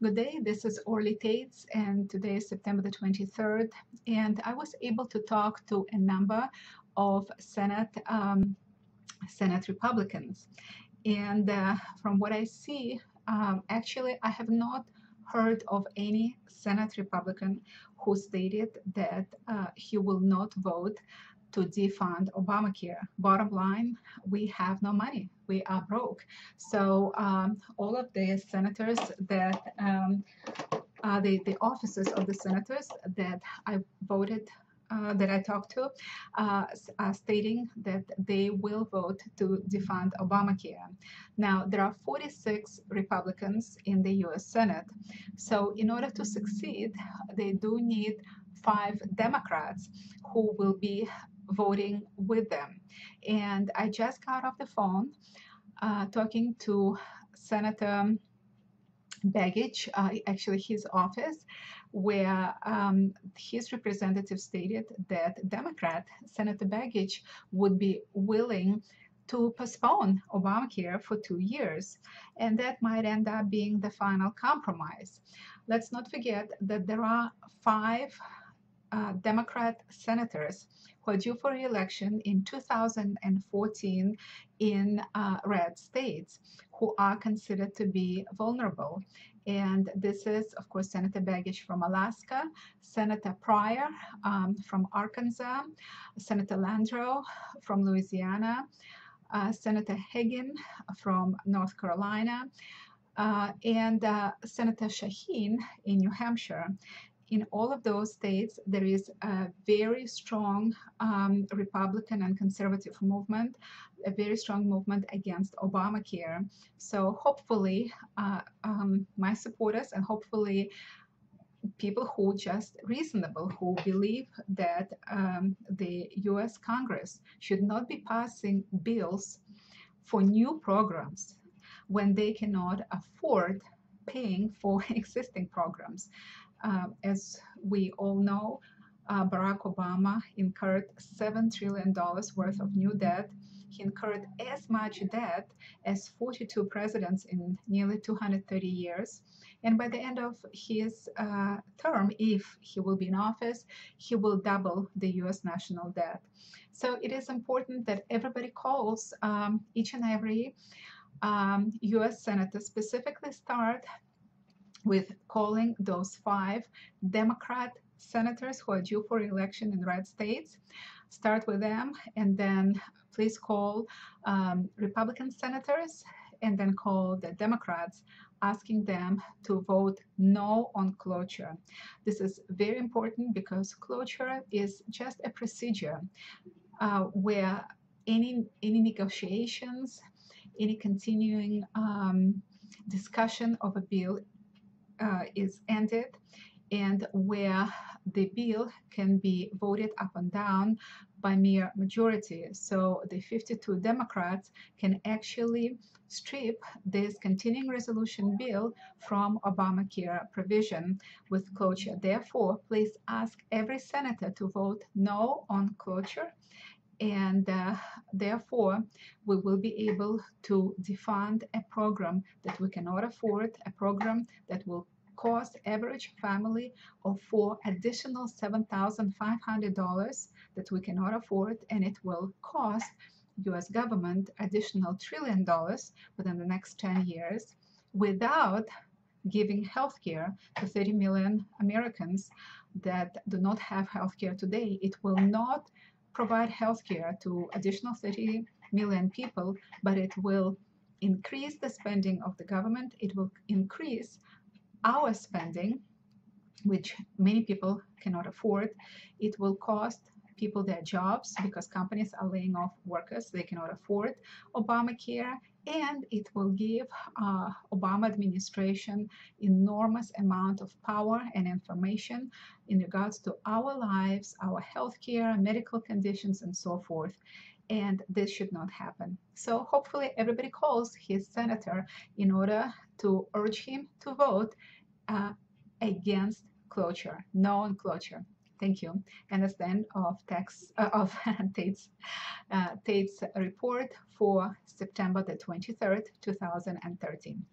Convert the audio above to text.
Good day, this is Orly Taitz, and today is September the 23rd, and I was able to talk to a number of Senate Republicans. And from what I see, actually, I have not heard of any Senate Republican who stated that he will not vote to defund Obamacare. Bottom line, we have no money. We are broke. So all of the senators that the officers of the senators that I voted that I talked to are stating that they will vote to defund Obamacare. Now, there are 46 Republicans in the US Senate. So in order to succeed, they do need 5 Democrats who will be voting with them. And I just got off the phone talking to Senator Baggage, actually his office, where his representative stated that Democrat Senator Baggage would be willing to postpone Obamacare for 2 years, and that might end up being the final compromise. Let's not forget that there are 5 Democrat senators who are due for re-election in 2014 in red states who are considered to be vulnerable. And this is, of course, Senator Baggage from Alaska, Senator Pryor from Arkansas, Senator Landrieu from Louisiana, Senator Hagan from North Carolina, and Senator Shaheen in New Hampshire. In all of those states, there is a very strong Republican and conservative movement, a very strong movement against Obamacare. So hopefully, my supporters and hopefully people who just reasonable, who believe that the US Congress should not be passing bills for new programs when they cannot afford paying for existing programs. As we all know, Barack Obama incurred $7 trillion worth of new debt. He incurred as much debt as 42 presidents in nearly 230 years. And by the end of his term, if he will be in office, he will double the US national debt. So it is important that everybody calls each and every US senator, specifically start with calling those 5 Democrat senators who are due for election in red states. Start with them, and then please call Republican senators, and then call the Democrats, asking them to vote no on cloture. This is very important because cloture is just a procedure where any negotiations, any continuing discussion of a bill is ended, and where the bill can be voted up and down by mere majority. So the 52 Democrats can actually strip this continuing resolution bill from Obamacare provision with cloture. Therefore, please ask every senator to vote no on cloture, and therefore we will be able to defund a program that we cannot afford, a program that will cost average family of for additional $7,500 that we cannot afford, and it will cost US government additional $1 trillion within the next 10 years without giving health care to 30 million Americans that do not have health care today. It will not provide health care to additional 30 million people, but it will increase the spending of the government. It will increase our spending, which many people cannot afford. It will cost people their jobs because companies are laying off workers they cannot afford Obamacare, and it will give Obama administration enormous amount of power and information in regards to our lives, our health care, medical conditions, and so forth. And this should not happen. So hopefully everybody calls his senator in order to urge him to vote against cloture, no on cloture. Thank you. And that's the end of Taitz report for September the 23rd, 2013.